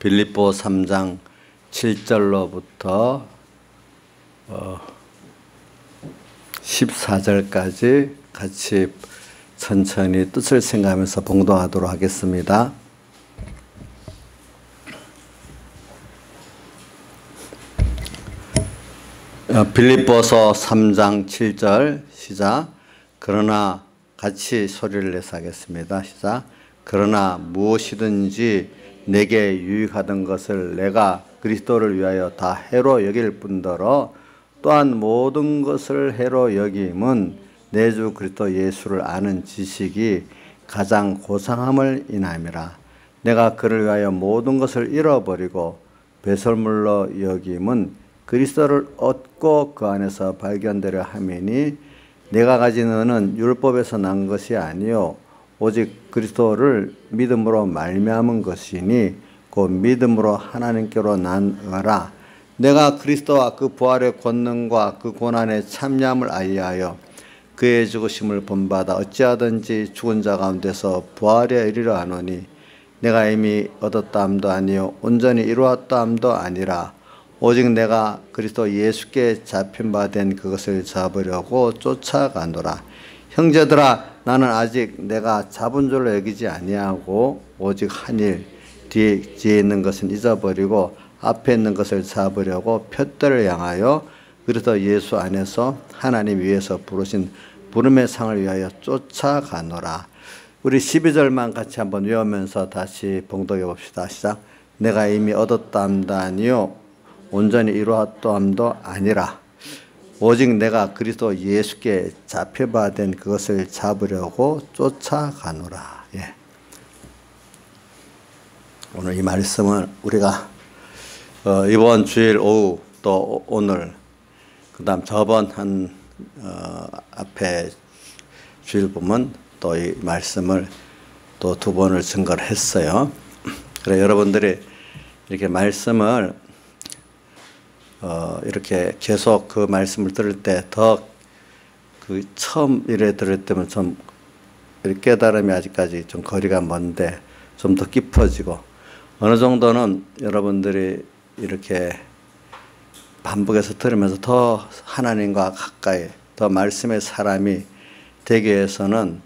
빌립보 3장 7절로부터 14절까지 같이 천천히 뜻을 생각하면서 봉독하도록 하겠습니다. 빌립보서 3장 7절 시작. 그러나 같이 소리를 내서 하겠습니다. 시작. 그러나 무엇이든지 내게 유익하던 것을 내가 그리스도를 위하여 다 해로 여길 뿐더러 또한 모든 것을 해로 여김은 내 주 그리스도 예수를 아는 지식이 가장 고상함을 인함이라. 내가 그를 위하여 모든 것을 잃어버리고 배설물로 여김은 그리스도를 얻고 그 안에서 발견되려 함이니 내가 가진 은은 율법에서 난 것이 아니요 오직 그리스도를 믿음으로 말미암은 것이니 곧 믿음으로 하나님께로 난 은혜라. 내가 그리스도와 그 부활의 권능과 그 고난의 참여함을 알리하여 그의 죽으심을 본받아 어찌하든지 죽은 자 가운데서 부활에 이르려 하노니 내가 이미 얻었다 함도 아니요 온전히 이루었다 함도 아니라 오직 내가 그리스도 예수께 잡힌 바 된 그것을 잡으려고 쫓아가노라. 형제들아, 나는 아직 내가 잡은 줄로 여기지 아니하고 오직 한 일 뒤에 있는 것은 잊어버리고 앞에 있는 것을 잡으려고 푯대를 향하여 그리스도 예수 안에서 하나님 위에서 부르신 부름의 상을 위하여 쫓아가노라. 우리 12절만 같이 한번 외우면서 다시 봉독해 봅시다. 시작. 내가 이미 얻었다 함도 아니요 온전히 이루었다 함도 아니라 오직 내가 그리스도 예수께 잡혀받은 그것을 잡으려고 쫓아가노라. 예. 오늘 이 말씀은 우리가 이번 주일 오후 또 오늘 그다음 저번 앞에 주일 보면 또 이 말씀을 또 두 번을 증거를 했어요. 그래 여러분들이 이렇게 말씀을 이렇게 계속 그 말씀을 들을 때 더 그 처음 이래 들을 때면 좀 깨달음이 아직까지 좀 거리가 먼데 좀 더 깊어지고 어느 정도는 여러분들이 이렇게 반복해서 들으면서 더 하나님과 가까이 더 말씀의 사람이 되기 위해서는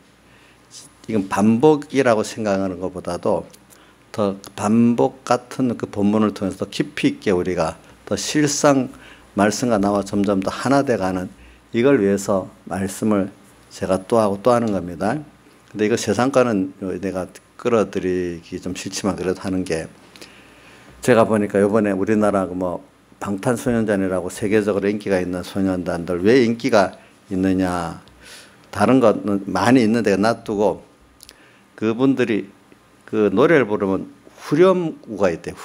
이건 반복이라고 생각하는 것보다도 더 반복 같은 그 본문을 통해서 더 깊이 있게 우리가 더 실상 말씀과 나와 점점 더 하나 돼가는 이걸 위해서 말씀을 제가 또 하고 또 하는 겁니다. 근데 이거 세상 거는 내가 끌어들이기 좀 싫지만 그래도 하는 게 제가 보니까 이번에 우리나라 뭐 방탄소년단이라고 세계적으로 인기가 있는 소년단들 왜 인기가 있느냐 다른 거는 많이 있는데 놔두고 그분들이 그 노래를 부르면 후렴구가 있대요.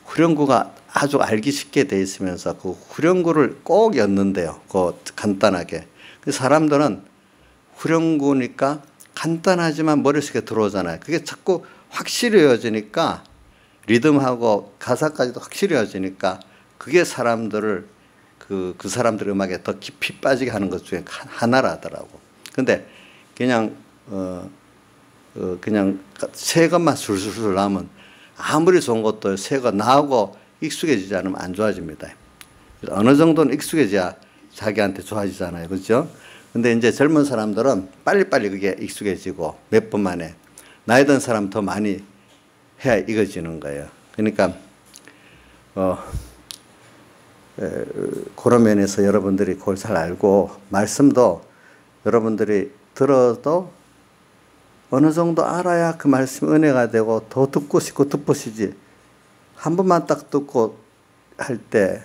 후렴구가 아주 알기 쉽게 돼 있으면서 그 후렴구를 꼭 엮는데요. 그 간단하게. 그 사람들은 후렴구니까 간단하지만 머릿속에 들어오잖아요. 그게 자꾸 확실히 이어지니까 리듬하고 가사까지도 확실히 이어지니까 그게 사람들을 그 사람들 음악에 더 깊이 빠지게 하는 것 중에 하나라더라고. 근데 그냥 그냥 새 것만 술술 나오면 아무리 좋은 것도 새 거 나오고 익숙해지지 않으면 안 좋아집니다. 어느 정도는 익숙해져야 자기한테 좋아지잖아요. 그렇죠? 근데 이제 젊은 사람들은 빨리빨리 그게 익숙해지고 몇 번 만에 나이 든 사람 더 많이 해야 익어지는 거예요. 그러니까 그런 면에서 여러분들이 그걸 잘 알고 말씀도 여러분들이 들어도 어느 정도 알아야 그 말씀이 은혜가 되고 더 듣고 싶고 듣보시지 한 번만 딱 듣고 할 때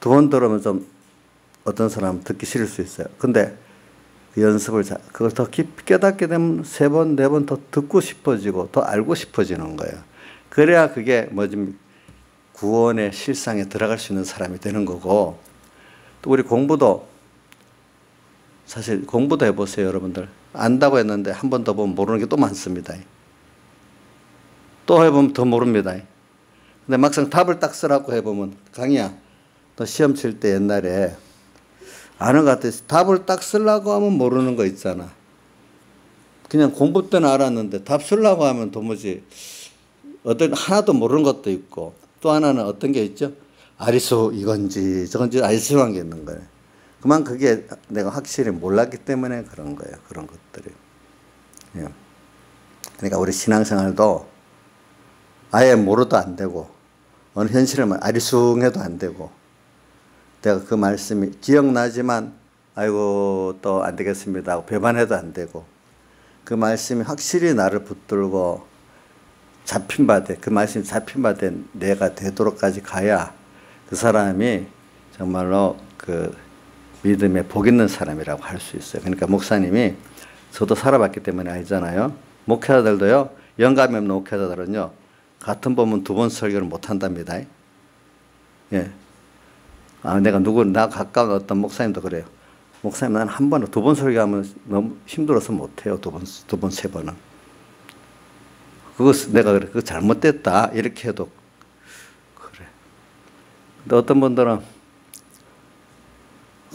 두 번 들으면 좀 어떤 사람은 듣기 싫을 수 있어요. 근데 그 연습을 그걸 더 깊이 깨닫게 되면 세 번, 네 번 더 듣고 싶어지고 더 알고 싶어지는 거예요. 그래야 그게 뭐지 구원의 실상에 들어갈 수 있는 사람이 되는 거고 또 우리 공부도 사실 공부도 해보세요. 여러분들 안다고 했는데 한 번 더 보면 모르는 게 또 많습니다. 또 해보면 더 모릅니다. 근데 막상 답을 딱 쓰라고 해보면 강희야 너 시험 칠 때 옛날에 아는 것 같아서 답을 딱 쓰려고 하면 모르는 거 있잖아. 그냥 공부 때는 알았는데 답 쓰려고 하면 도무지 어떤 하나도 모르는 것도 있고 또 하나는 어떤 게 있죠? 아리수 이건지 저건지 아리수한 게 있는 거예요. 그만 그게 내가 확실히 몰랐기 때문에 그런 거예요. 그런 것들이. 예. 그러니까 우리 신앙생활도 아예 모르도 안 되고 어느 현실을 아리숭해도 안 되고 내가 그 말씀이 기억나지만 아이고 또 안 되겠습니다 하고 배반해도 안 되고 그 말씀이 확실히 나를 붙들고 잡힌 바 돼. 그 말씀이 잡힌 바 된 내가 되도록까지 가야 그 사람이 정말로 그 믿음에 복 있는 사람이라고 할 수 있어요. 그러니까 목사님이 저도 살아봤기 때문에 알잖아요. 목회자들도요. 영감이 없는 목회자들은요. 같은 본문 2번 설교를 못 한답니다. 예. 나 가까운 어떤 목사님도 그래요. 목사님 난 한 번, 2번 설교하면 너무 힘들어서 못 해요. 2번, 3번은. 내가 그래. 그거 잘못됐다. 이렇게 해도 그래. 근데 어떤 분들은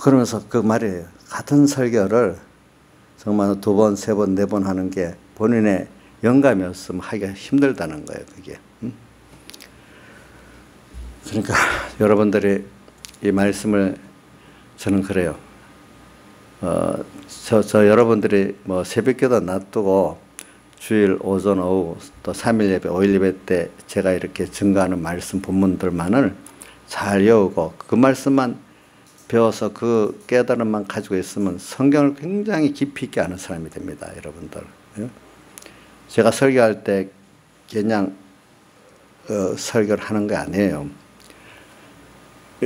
그러면서 그 말이에요. 같은 설교를 정말 2번, 3번, 4번 하는 게 본인의 영감이 없으면 하기가 힘들다는 거예요. 그게. 그러니까 여러분들이 이 말씀을 저는 그래요. 저 여러분들이 뭐 새벽기도 놔두고 주일 오전 오후 또 3일 예배 5일 예배 때 제가 이렇게 증거하는 말씀 본문들만을 잘 외우고 그 말씀만 배워서 그 깨달음만 가지고 있으면 성경을 굉장히 깊이 있게 아는 사람이 됩니다. 여러분들. 제가 설교할 때 그냥 설교를 하는 게 아니에요.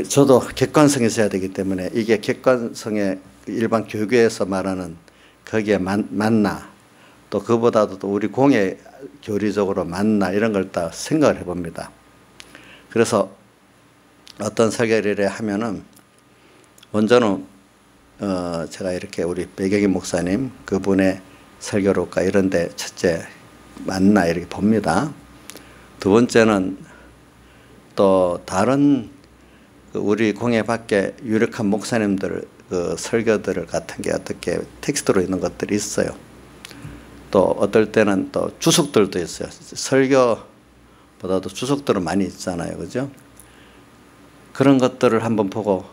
저도 객관성이 있어야 되기 때문에 이게 객관성에 일반 교계에서 말하는 거기에 맞나 또 그보다도 또 우리 공예 교리적으로 맞나 이런 걸 다 생각을 해봅니다. 그래서 어떤 설교를 하면은 먼저는 제가 이렇게 우리 배경임 목사님 그분의 설교록과 이런 데 첫째 맞나 이렇게 봅니다. 두 번째는 또 다른 우리 공예 밖에 유력한 목사님들 그 설교들 같은 게 어떻게 텍스트로 있는 것들이 있어요. 또 어떨 때는 또 주석들도 있어요. 설교보다도 주석들은 많이 있잖아요. 그죠? 그런 것들을 한번 보고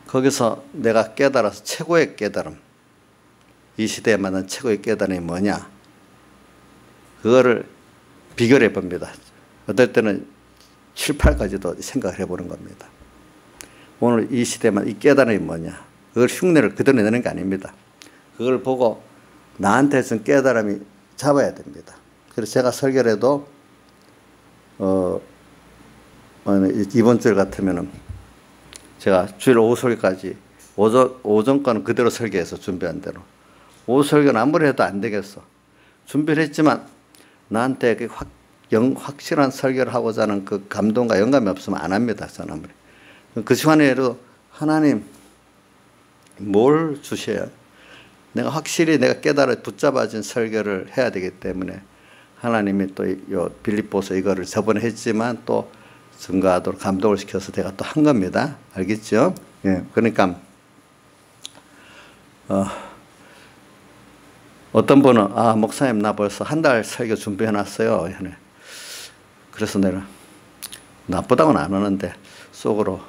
거기서 내가 깨달아서 최고의 깨달음, 이 시대에 맞는 최고의 깨달음이 뭐냐? 그거를 비교를 해봅니다. 어떨 때는 7, 8까지도 생각을 해보는 겁니다. 오늘 이 시대만 이 깨달음이 뭐냐? 그걸 흉내를 그대로 내는 게 아닙니다. 그걸 보고 나한테 준 깨달음이 잡아야 됩니다. 그래서 제가 설교를 해도 이번 주일 같으면은 제가 주일 오후 설교까지 오전 거는 그대로 설교해서 준비한 대로 오후 설교는 아무리 해도 안 되겠어. 준비를 했지만 나한테 확실한 설교를 하고자 하는 그 감동과 영감이 없으면 안 합니다. 저는 아무리. 그 시간에도 하나님 뭘 주셔야 내가 확실히 내가 깨달아 붙잡아진 설교를 해야 되기 때문에 하나님이 또 요 빌립보서 이거를 저번에 했지만 또 증거하도록 감동을 시켜서 제가 또 한 겁니다. 알겠죠? 예. 그러니까 어떤 분은 목사님 나 벌써 한 달 설교 준비해 놨어요. 그래서 내가 나쁘다고는 안 하는데 속으로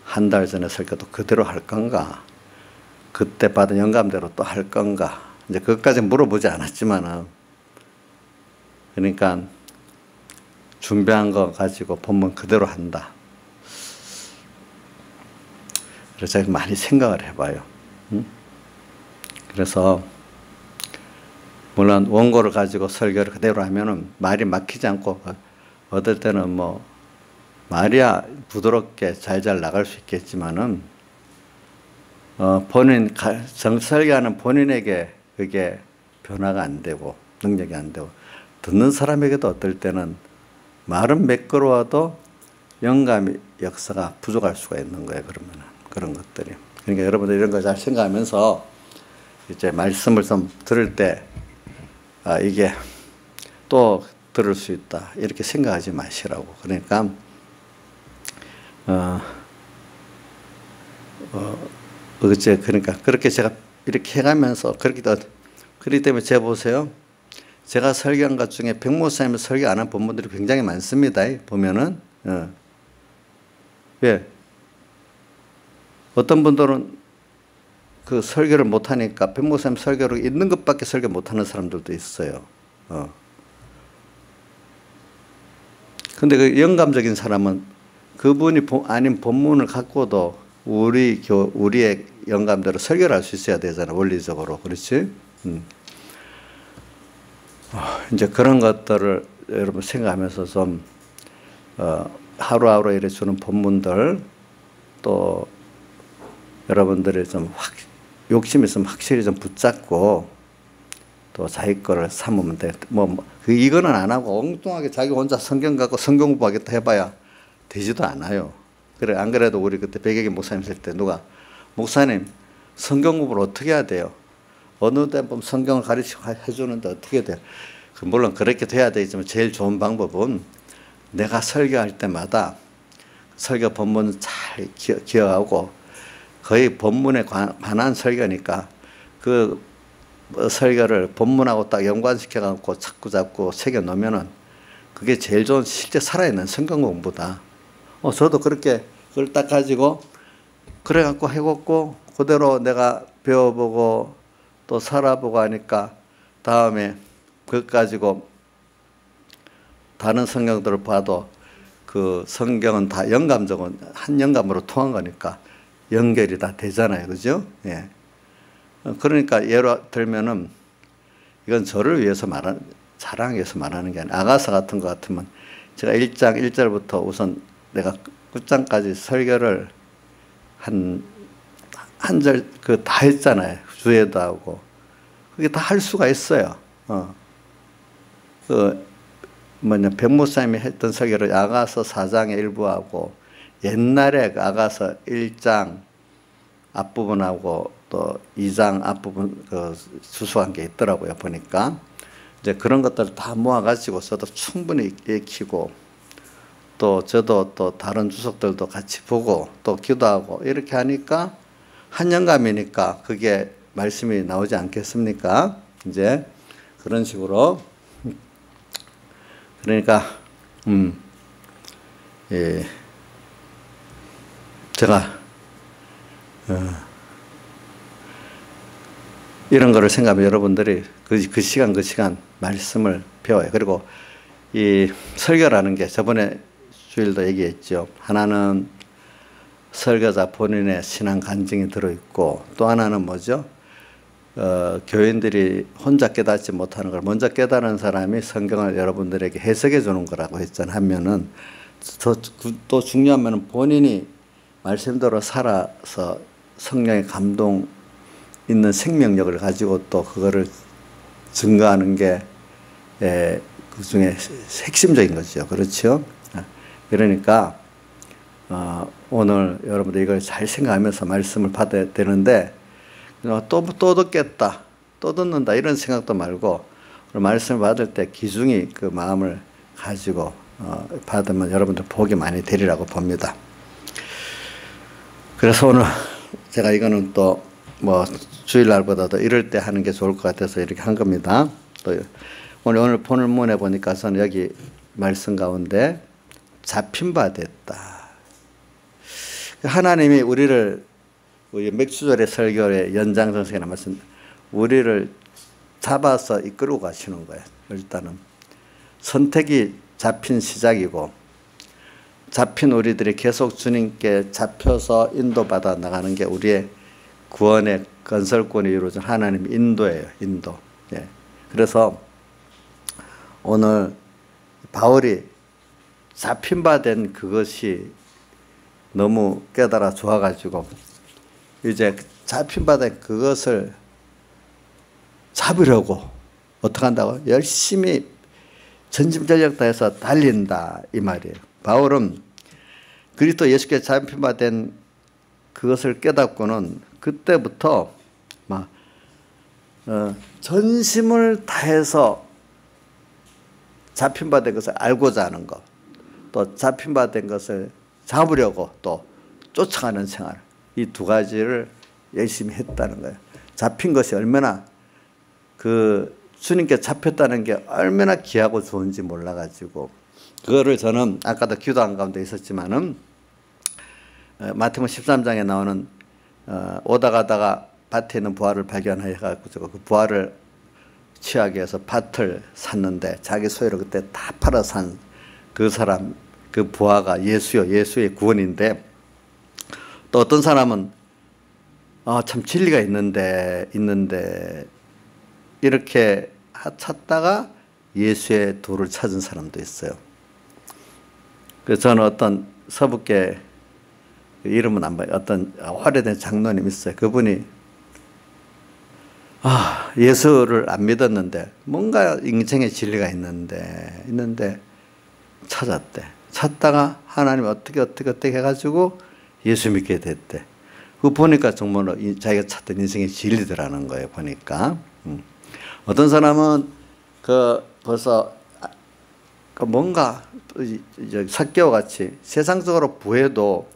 한 달 전에 설교도 그대로 할 건가? 그때 받은 영감대로 또 할 건가? 이제 그것까지 물어보지 않았지만은 그러니까 준비한 거 가지고 본문 그대로 한다. 그래서 제가 많이 생각을 해봐요. 그래서 물론 원고를 가지고 설교를 그대로 하면은 말이 막히지 않고 어떨 때는 뭐 말이야 부드럽게 잘잘 나갈 수 있겠지만은 본인 설교하는 본인에게 그게 변화가 안 되고 능력이 안 되고 듣는 사람에게도 어떨 때는 말은 매끄러워도 영감이 역사가 부족할 수가 있는 거예요. 그러면 그런 것들이. 그러니까 여러분들 이런 거 잘 생각하면서 이제 말씀을 좀 들을 때 이게 또 들을 수 있다 이렇게 생각하지 마시라고. 그러니까 그러니까 그렇게 제가 이렇게 해가면서 그렇기 때문에 제가 보세요. 제가 설교한 것 중에 백목사님이 설교 안 한 본문들이 굉장히 많습니다. 보면은 왜 어떤 분들은 그 설교를 못하니까 백목사님 설교로 있는 것밖에 설교 못하는 사람들도 있어요. 근데 그 영감적인 사람은 그분이 아닌 본문을 갖고도 우리의 영감대로 설교를 할 수 있어야 되잖아, 원리적으로. 그렇지? 이제 그런 것들을 여러분 생각하면서 좀, 하루하루 이래 주는 본문들, 또 여러분들이 좀 욕심 있으면 확실히 좀 붙잡고 또 자기 거를 삼으면 돼. 이거는 안 하고 엉뚱하게 자기 혼자 성경 갖고 성경 공부하겠다 해봐야 되지도 않아요. 그래, 안 그래도 우리 그때 백예기 목사님 있을 때 누가 목사님 성경 공부를 어떻게 해야 돼요? 어느 때 보면 성경을 가르치고 해주는데 어떻게 돼요? 물론 그렇게 돼야 되지만 제일 좋은 방법은 내가 설교할 때마다 설교 본문을 잘 기억하고 거의 본문에 관한 설교니까 그 설교를 본문하고 딱 연관시켜갖고 자꾸 잡고 새겨 놓으면은 그게 제일 좋은 실제 살아있는 성경 공부다. 저도 그렇게 그걸 딱 가지고 그래갖고 해갖고 그대로 내가 배워보고 또 살아보고 하니까 다음에 그것 가지고 다른 성경들을 봐도 그 성경은 다 영감적은 한 영감으로 통한 거니까 연결이 다 되잖아요. 그죠? 예. 그러니까 예로 들면은 이건 저를 위해서 자랑하기 위해서 말하는 게 아니라 아가서 같은 거 같으면 제가 1장 1절부터 우선 내가 끝장까지 설교를 한 절 그 다 했잖아요. 주에도 하고. 그게 다 할 수가 있어요. 백목사님이 했던 설교를 아가서 4장의 일부하고 옛날에 그 아가서 1장 앞부분하고 또 2장 앞부분 수수한 게 있더라고요. 보니까 이제 그런 것들을 다 모아가지고 저도 충분히 익히고 또 저도 또 다른 주석들도 같이 보고 또 기도하고 이렇게 하니까 한 영감이니까 그게 말씀이 나오지 않겠습니까? 이제 그런 식으로 그러니까 예, 제가 이런 거를 생각하면 여러분들이 그 시간 말씀을 배워요. 그리고 이 설교라는 게 저번에 주일도 얘기했죠. 하나는 설교자 본인의 신앙 간증이 들어있고 또 하나는 뭐죠? 교인들이 혼자 깨닫지 못하는 걸 먼저 깨달은 사람이 성경을 여러분들에게 해석해 주는 거라고 했잖아요. 하면은 또 중요한 면은 본인이 말씀대로 살아서 성령의 감동 있는 생명력을 가지고 또 그거를 증거하는 게 그 중에 핵심적인 거죠. 그렇죠? 그러니까 오늘 여러분들 이걸 잘 생각하면서 말씀을 받아야 되는데 또 듣겠다, 또 듣는다 이런 생각도 말고 말씀을 받을 때 기중히 그 마음을 가지고 받으면 여러분들 복이 많이 되리라고 봅니다. 그래서 오늘 제가 이거는 또 주일날보다도 이럴 때 하는 게 좋을 것 같아서 이렇게 한 겁니다. 또 오늘 본문에 보니까 저는 여기 말씀 가운데 잡힌 바 됐다. 하나님이 우리 맥주절의 설교의 연장선상에 남았습니다. 우리를 잡아서 이끌고 가시는 거예요. 일단은 선택이 잡힌 시작이고 잡힌 우리들이 계속 주님께 잡혀서 인도받아 나가는 게 우리의 구원의 건설권이 이루어진 하나님의 인도예요. 인도. 예. 그래서 오늘 바울이 잡힌 바 된 그것이 너무 깨달아 좋아가지고 이제 잡힌 바 된 그것을 잡으려고 어떻게 한다고? 열심히 전심전력 다해서 달린다 이 말이에요. 바울은 그리스도 예수께 잡힌 바 된 그것을 깨닫고는 그때부터 막 전심을 다해서 잡힌 바 된 것을 알고자 하는 것, 또 잡힌 바 된 것을 잡으려고 또 쫓아가는 생활, 이 두 가지를 열심히 했다는 거예요. 잡힌 것이 얼마나 그 주님께 잡혔다는 게 얼마나 귀하고 좋은지 몰라가지고 그거를 저는 아까도 기도한 가운데 있었지만은 마태복음 13장에 나오는 오다 가다가 밭에 있는 부화를 발견해 가지고 그 부화를 취하기 위해서 밭을 샀는데 자기 소유를 그때 다 팔아 산 그 사람, 그 부하가 예수요, 예수의 구원인데, 또 어떤 사람은 참 진리가 있는데 이렇게 찾다가 예수의 도를 찾은 사람도 있어요. 그래서 저는 어떤 서북계, 이름은 안 봐요, 어떤 오래된 장로님 있어요. 그분이 예수를 안 믿었는데 뭔가 인생의 진리가 있는데 찾았대. 찾다가 하나님 어떻게 해가지고 예수 믿게 됐대. 그거 보니까 정말로 자기가 찾던 인생의 진리더라는 거예요. 보니까. 어떤 사람은 벌써 뭔가 삭개와 같이 세상적으로 부해도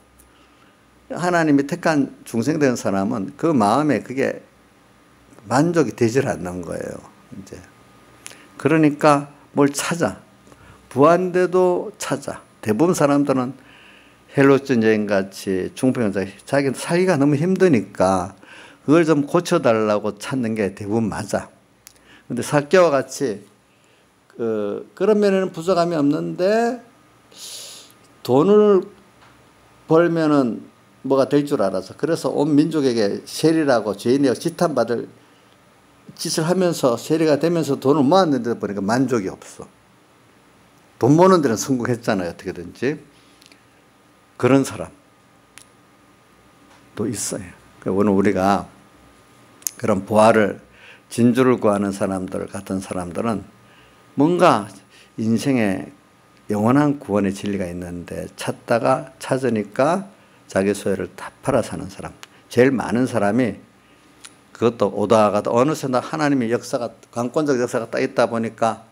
하나님이 택한 중생된 사람은 그 마음에 그게 만족이 되질 않는 거예요. 이제 그러니까 뭘 찾아. 부한데도 찾아. 대부분 사람들은 헬로스 여행같이 중풍자 자기 살기가 너무 힘드니까 그걸 좀 고쳐달라고 찾는 게 대부분 맞아. 근데 삭개와 같이 그런 면에는 부족함이 없는데 돈을 벌면은 뭐가 될 줄 알아서 그래서 온 민족에게 세리라고 죄인이라고 지탄받을 짓을 하면서 세리가 되면서 돈을 모았는데 보니까 만족이 없어. 돈 모는 데는 성공했잖아요. 어떻게든지. 그런 사람도 있어요. 오늘 우리가 그런 부활을 진주를 구하는 사람들 같은 사람들은 뭔가 인생에 영원한 구원의 진리가 있는데 찾다가 찾으니까 자기 소유를 다 팔아 사는 사람. 제일 많은 사람이 그것도 오다가도 어느새 하나님의 역사가, 강권적 역사가 딱 있다 보니까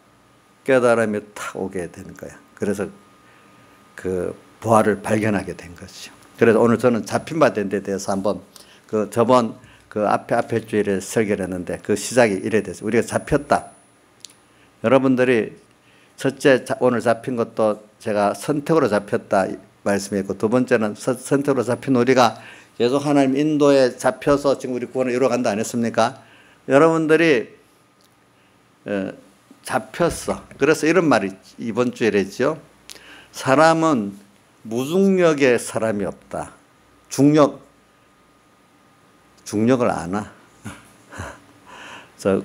깨달음이 탁 오게 되는 거야. 그래서 그 부활을 발견하게 된 것이죠. 그래서 오늘 저는 잡힌 바 된 데 대해서 한번 저번 앞에 주일에 설교를 했는데 그 시작이 이래 됐어요. 우리가 잡혔다. 여러분들이 첫째 오늘 잡힌 것도 제가 선택으로 잡혔다 말씀했고, 두 번째는 선택으로 잡힌 우리가 계속 하나님 인도에 잡혀서 지금 우리 구원을 이루어간다 안 했습니까? 여러분들이 잡혔어. 그래서 이런 말이 이번 주에 했죠. 사람은 무중력의 사람이 없다. 중력을 아나.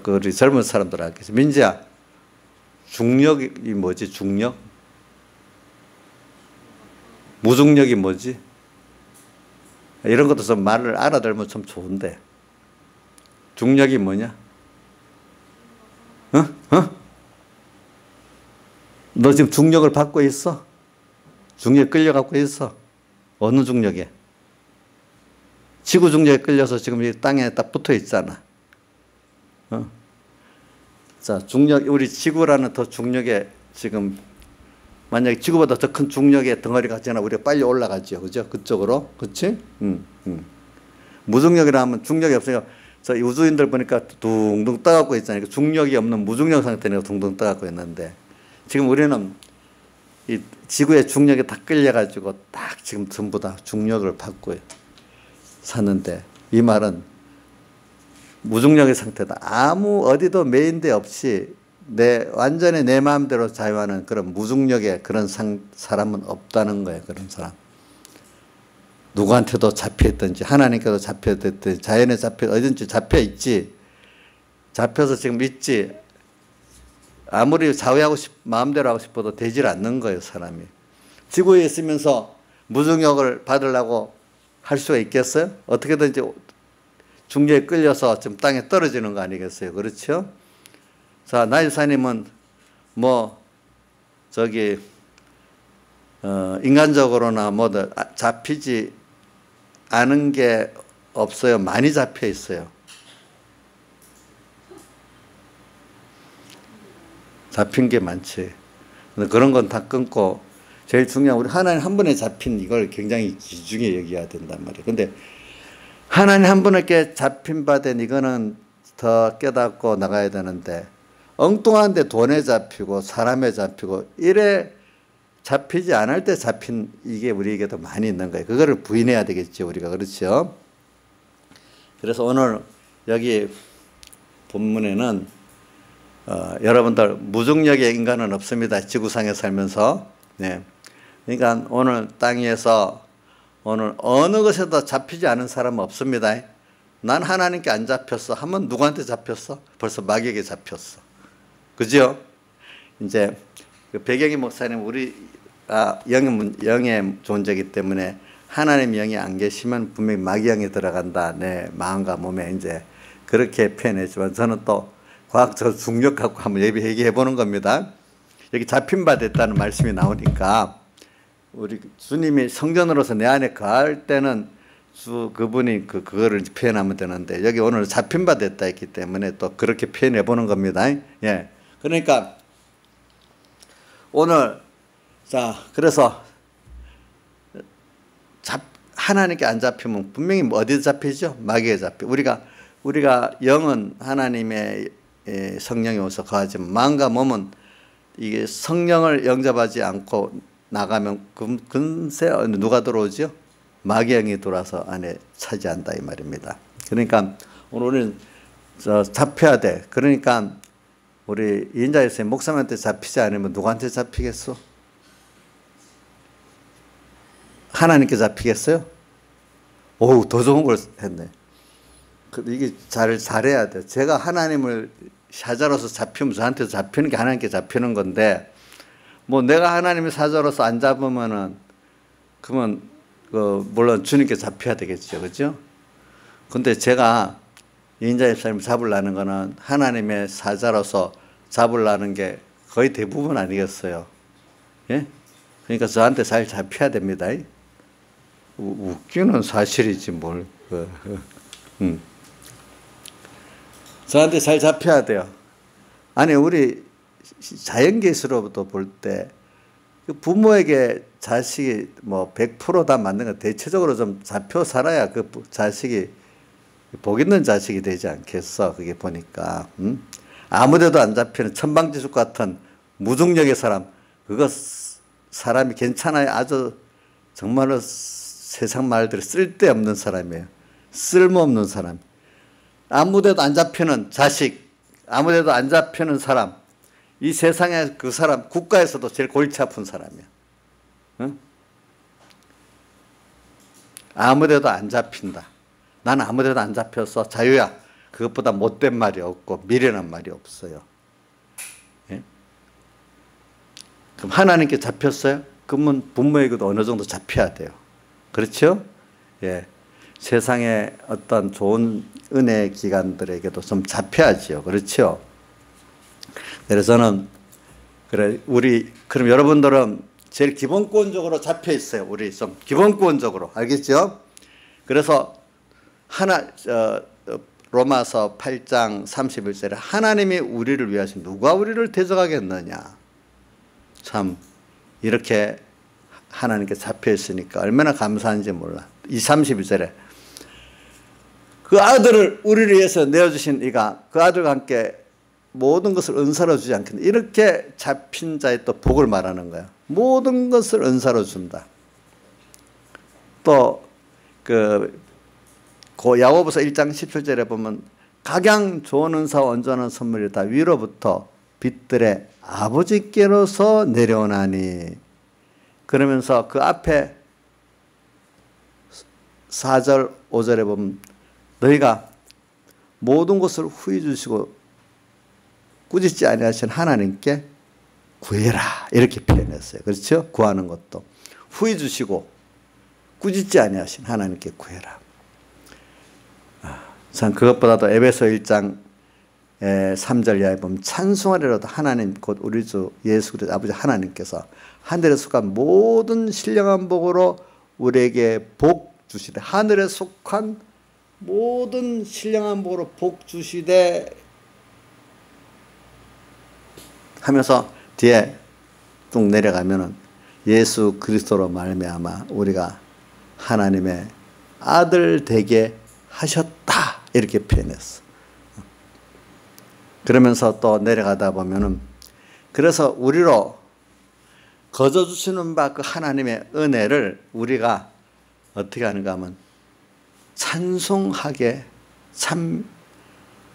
우리 젊은 사람들 알겠지. 민지야, 중력이 뭐지? 중력? 무중력이 뭐지? 이런 것도 좀 말을 알아들으면 참 좋은데. 중력이 뭐냐? 너 지금 중력을 받고 있어? 중력에 끌려갖고 있어? 어느 중력에? 지구 중력에 끌려서 지금 이 땅에 딱 붙어 있잖아. 자, 우리 지구라는 더 중력에 지금, 만약에 지구보다 더 큰 중력의 덩어리가 있잖아. 우리가 빨리 올라가죠. 그죠? 그쪽으로. 그치? 무중력이라 하면 중력이 없으니까, 우주인들 보니까 둥둥 떠갖고 있잖아요. 중력이 없는 무중력 상태니까 둥둥 떠갖고 있는데, 지금 우리는 이 지구의 중력에 다 끌려가지고 딱 지금 전부 다 중력을 받고 사는데, 이 말은 무중력의 상태다. 아무 어디도 매인대 없이 완전히 내 마음대로 자유하는 그런 무중력의 그런 사람은 없다는 거예요. 그런 사람. 누구한테도 잡혀있든지, 하나님께도 잡혀있든지, 자연에 어딘지 잡혀있지. 잡혀서 지금 있지. 아무리 마음대로 하고 싶어도 되질 않는 거예요, 사람이. 지구에 있으면서 무중력을 받으려고 할 수가 있겠어요? 어떻게든지 중력에 끌려서 지금 땅에 떨어지는 거 아니겠어요? 그렇죠? 자, 나일사님은 인간적으로나 잡히지 않은 게 없어요? 많이 잡혀 있어요. 잡힌 게 많지. 그런 건 다 끊고, 제일 중요한 우리 하나님 한 분에 잡힌 이걸 굉장히 귀중히 여겨야 된단 말이에요. 근데 하나님 한 분에게 잡힌 바 된 이거는 더 깨닫고 나가야 되는데, 엉뚱한데 돈에 잡히고 사람에 잡히고 이래 잡히지 않을 때 잡힌 이게 우리에게도 많이 있는 거예요. 그거를 부인해야 되겠죠, 우리가. 그렇죠? 그래서 오늘 여기 본문에는 여러분들 무중력의 인간은 없습니다. 지구상에 살면서. 네. 그러니까 오늘 땅 위에서 오늘 어느 것에도 잡히지 않은 사람은 없습니다. 난 하나님께 안 잡혔어 하면 누구한테 잡혔어? 벌써 마귀에게 잡혔어. 그죠? 이제 그 배경희 목사님 우리 영의 존재이기 때문에 하나님 영이 안 계시면 분명히 마귀 영이 들어간다. 내 마음과 몸에 이제 그렇게 표현했지만 저는 또 과학적 중력 갖고 한번 얘기해 보는 겁니다. 여기 잡힌 바 됐다는 말씀이 나오니까 우리 주님이 성전으로서 내 안에 거할 때는 그분이 그거를 표현하면 되는데 여기 오늘 잡힌 바 됐다 했기 때문에 또 그렇게 표현해 보는 겁니다. 예. 그러니까 오늘 자 그래서 하나님께 안 잡히면 분명히 어디에 잡히죠? 마귀에 잡혀. 우리가 영은 하나님의 성령이 오서 거하지만 마음과 몸은 이게 성령을 영접하지 않고 나가면 금세 누가 들어오죠? 마귀 영이 들어와서 안에 차지한다 이 말입니다. 그러니까 오늘 우리는 잡혀야 돼. 그러니까 우리 이인자에서 목사님한테 잡히지 않으면 누구한테 잡히겠어? 하나님께 잡히겠어요? 오, 더 좋은 걸 했네. 이게 잘해야 돼. 제가 하나님을 사자로서 잡히면 저한테 잡히는 게 하나님께 잡히는 건데, 뭐 내가 하나님의 사자로서 안 잡으면은, 그러면, 물론 주님께 잡혀야 되겠죠. 그죠? 근데 제가 인자의 삶을 잡으려는 거는 하나님의 사자로서 잡으려는 게 거의 대부분 아니겠어요. 예? 그러니까 저한테 잘 잡혀야 됩니다. 웃기는 사실이지 뭘. 저한테 잘 잡혀야 돼요. 아니 우리 자연계시로부터 볼 때 부모에게 자식이 뭐 100% 다 맞는 거 대체적으로 좀 잡혀 살아야 그 자식이 복 있는 자식이 되지 않겠어. 그게 보니까 아무데도 안 잡히는 천방지축 같은 무중력의 사람, 그거 사람이 괜찮아요. 아주 정말로 세상 말들이 쓸데없는 사람이에요. 쓸모없는 사람. 아무데도 안 잡히는 자식, 아무데도 안 잡히는 사람, 이 세상에 그 사람, 국가에서도 제일 골치 아픈 사람이야. 응? 아무데도 안 잡힌다. 나는 아무데도 안 잡혀서 자유야. 그것보다 못된 말이 없고 미련한 말이 없어요. 예? 그럼 하나님께 잡혔어요? 그러면 부모에게도 어느 정도 잡혀야 돼요. 그렇죠? 예. 세상의 어떤 좋은 은혜 기관들에게도 좀 잡혀야지요. 그렇죠? 그래서 저는, 그럼 여러분들은 제일 기본권적으로 잡혀 있어요. 우리 좀 기본권적으로. 알겠죠? 그래서 로마서 8장 31절에 하나님이 우리를 위하시 누가 우리를 대적하겠느냐. 참, 이렇게 하나님께 잡혀 있으니까 얼마나 감사한지 몰라. 32절에 그 아들을 우리를 위해서 내어주신 이가 그 아들과 함께 모든 것을 은사로 주지 않겠느냐. 이렇게 잡힌 자의 또 복을 말하는 거야. 모든 것을 은사로 준다. 또 야고보서 1장 17절에 보면 각양 좋은 은사와 온전한 선물이 다 위로부터 빛들의 아버지께로서 내려오나니. 그러면서 그 앞에 4절 5절에 보면 너희가 모든 것을 후히 주시고 꾸짖지 아니하신 하나님께 구해라 이렇게 표현했어요. 그렇죠? 구하는 것도 후히 주시고 꾸짖지 아니하신 하나님께 구해라. 참 그것보다도 에베소 1장 3절 이하에 보면 찬송하리로다 하나님 곧 우리 주 예수 그리스도 아버지 하나님께서 하늘에 속한 모든 신령한 복으로 우리에게 복 주시되 하늘에 속한 모든 신령한 복으로 복 주시되 하면서 뒤에 쭉 내려가면은 예수 그리스도로 말미암아 우리가 하나님의 아들 되게 하셨다 이렇게 표현했어. 그러면서 또 내려가다 보면은 그래서 우리로 거저 주시는 바 그 하나님의 은혜를 우리가 어떻게 하는가 하면 찬송하게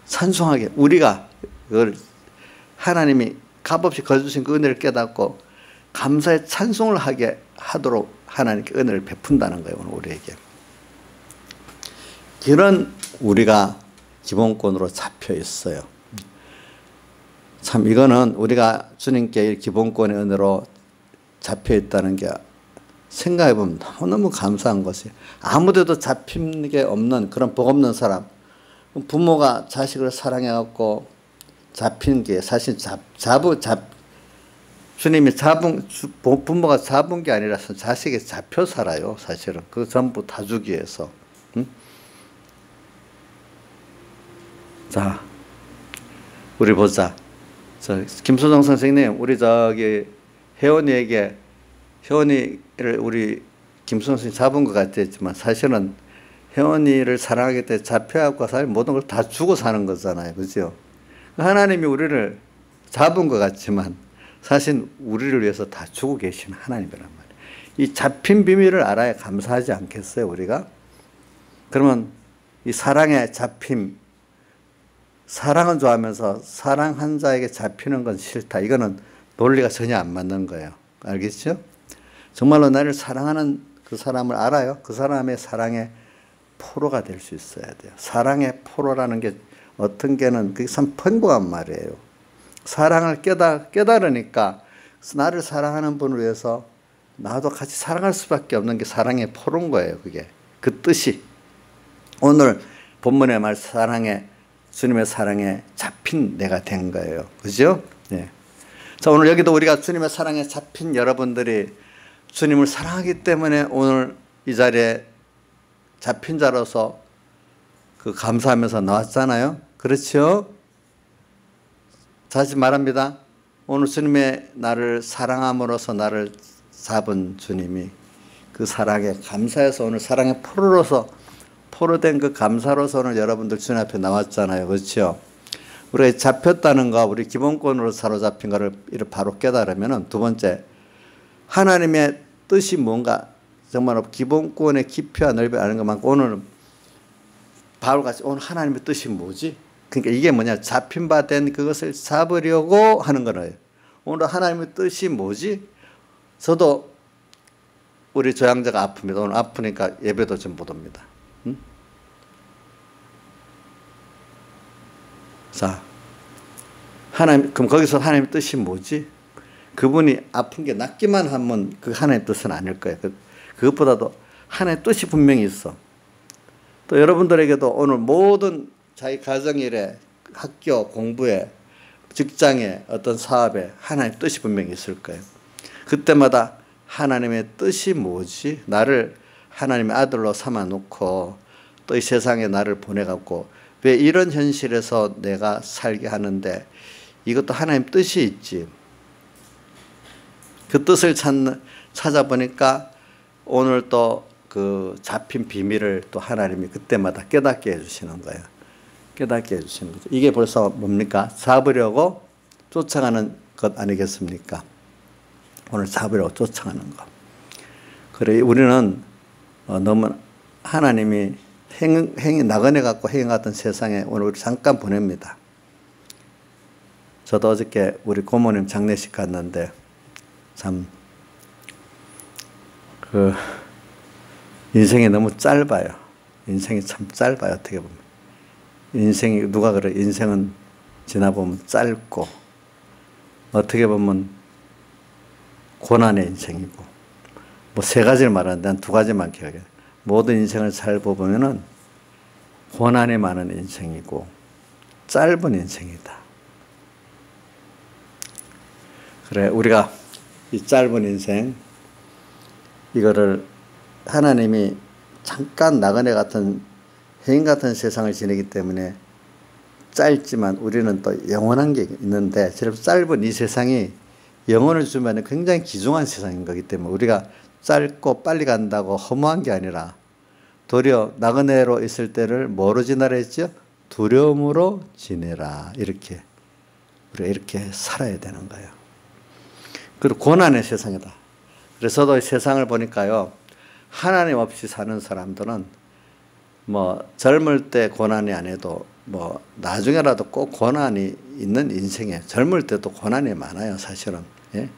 찬송하게 우리가 그걸 하나님이 값없이 거저 주신 그 은혜를 깨닫고 감사의 찬송을 하게 하도록 하나님께 은혜를 베푼다는 거예요. 오늘 우리에게. 그런 우리가 기본권으로 잡혀 있어요. 참 이거는 우리가 주님께 기본권의 은혜로 잡혀 있다는 게 생각해 보면 너무너무 감사한 것이에요. 아무데도 잡힌 게 없는 그런 복 없는 사람. 부모가 자식을 사랑해 갖고 잡힌 게 사실 주님이 부모가 잡은 게 아니라서 자식이 잡혀 살아요. 사실은 그 전부 다 주기 위해서. 응? 자, 우리 보자. 김소정 선생님, 우리 혜원이를 우리 김소정 선생님 잡은 것 같았지만 사실은 혜원이를 사랑하기 때문에 잡혀갖고 사실 모든 걸 다 주고 사는 거잖아요. 그죠? 하나님이 우리를 잡은 것 같지만 사실 우리를 위해서 다 주고 계신 하나님이란 말이에요. 이 잡힌 비밀을 알아야 감사하지 않겠어요, 우리가? 그러면 이 사랑에 잡힘, 사랑은 좋아하면서 사랑한 자에게 잡히는 건 싫다. 이거는 논리가 전혀 안 맞는 거예요. 알겠죠? 정말로 나를 사랑하는 그 사람을 알아요. 그 사람의 사랑의 포로가 될 수 있어야 돼요. 사랑의 포로라는 게 어떤 게는 그게 참 평범한 말이에요. 사랑을 깨달으니까 나를 사랑하는 분을 위해서 나도 같이 사랑할 수밖에 없는 게 사랑의 포로인 거예요. 그게 그 뜻이 오늘 본문의 말 주님의 사랑에 잡힌 내가 된 거예요. 그죠? 네. 자, 오늘 여기도 우리가 주님의 사랑에 잡힌 여러분들이 주님을 사랑하기 때문에 오늘 이 자리에 잡힌 자로서 그 감사하면서 나왔잖아요. 그렇죠? 다시 말합니다. 오늘 주님의 나를 사랑함으로써 나를 잡은 주님이 그 사랑에 감사해서 오늘 사랑의 포로된 그 감사로서 오늘 여러분들 주님 앞에 나왔잖아요. 그렇죠? 우리가 잡혔다는 거, 우리 기본권으로 사로잡힌 거를 바로 깨달으면 두 번째, 하나님의 뜻이 뭔가 정말 기본권의 깊이와 넓이 아는 것만큼 오늘은 바울같이 오늘 하나님의 뜻이 뭐지? 그러니까 이게 뭐냐? 잡힌 바 된 그것을 잡으려고 하는 거예요. 오늘 하나님의 뜻이 뭐지? 저도 우리 조양자가 아픕니다. 오늘 아프니까 예배도 좀 못 옵니다. 응? 자, 그럼 거기서 하나님의 뜻이 뭐지? 그분이 아픈 게 낫기만 하면 그 하나님의 뜻은 아닐 거예요. 그것보다도 하나님의 뜻이 분명히 있어. 또 여러분들에게도 오늘 모든 자기 가정일에, 학교, 공부에, 직장에, 어떤 사업에 하나님의 뜻이 분명히 있을 거예요. 그때마다 하나님의 뜻이 뭐지? 나를 하나님의 아들로 삼아놓고 또 이 세상에 나를 보내갖고 왜 이런 현실에서 내가 살게 하는데 이것도 하나님 뜻이 있지. 그 뜻을 찾아보니까 오늘 또 그 잡힌 비밀을 또 하나님이 그때마다 깨닫게 해주시는 거예요. 깨닫게 해주시는 거죠. 이게 벌써 뭡니까? 잡으려고 쫓아가는 것 아니겠습니까? 오늘 잡으려고 쫓아가는 것. 그래, 우리는 너무 하나님이 나그네 갖고 행해갔던 세상에 오늘 우리 잠깐 보냅니다. 저도 어저께 우리 고모님 장례식 갔는데 참 인생이 너무 짧아요. 인생이 참 짧아요. 어떻게 보면 인생이 누가 그래? 인생은 지나보면 짧고 어떻게 보면 고난의 인생이고 뭐 세 가지를 말하는데 한 두 가지만 기억해. 모든 인생을 잘 보면은 고난이 많은 인생이고 짧은 인생이다. 그래, 우리가 이 짧은 인생 이거를 하나님이 잠깐 나그네 같은 해인 같은 세상을 지내기 때문에 짧지만 우리는 또 영원한 게 있는데 짧은 이 세상이 영혼을 주면 굉장히 귀중한 세상인 거기 때문에 우리가 짧고 빨리 간다고 허무한 게 아니라 도리어 나그네로 있을 때를 뭐로 지내라 했죠? 두려움으로 지내라. 이렇게 우리가 이렇게 살아야 되는 거예요. 그리고 고난의 세상이다. 그래서도 세상을 보니까요, 하나님 없이 사는 사람들은 뭐 젊을 때 고난이 아니어도 뭐 나중에라도 꼭 고난이 있는 인생이에요. 젊을 때도 고난이 많아요, 사실은. 예?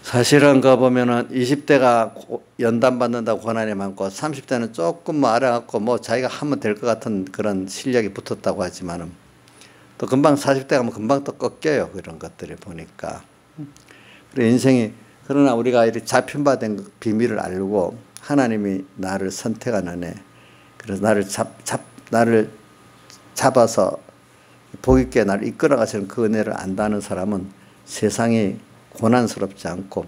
사실은 그 보면은 20대가 연단 받는다고 고난이 많고 30대는 조금 뭐 알아갖고 뭐 자기가 하면 될 것 같은 그런 실력이 붙었다고 하지만은 또 금방 40대 가면 금방 또 꺾여요. 그런 것들이 보니까. 그래 인생이 그러나 우리가 이렇게 잡힌 바 된 비밀을 알고 하나님이 나를 선택하는 애, 그래서 나를 잡아서 복 있게 나를 이끌어가시는 그 은혜를 안다는 사람은 세상이 고난스럽지 않고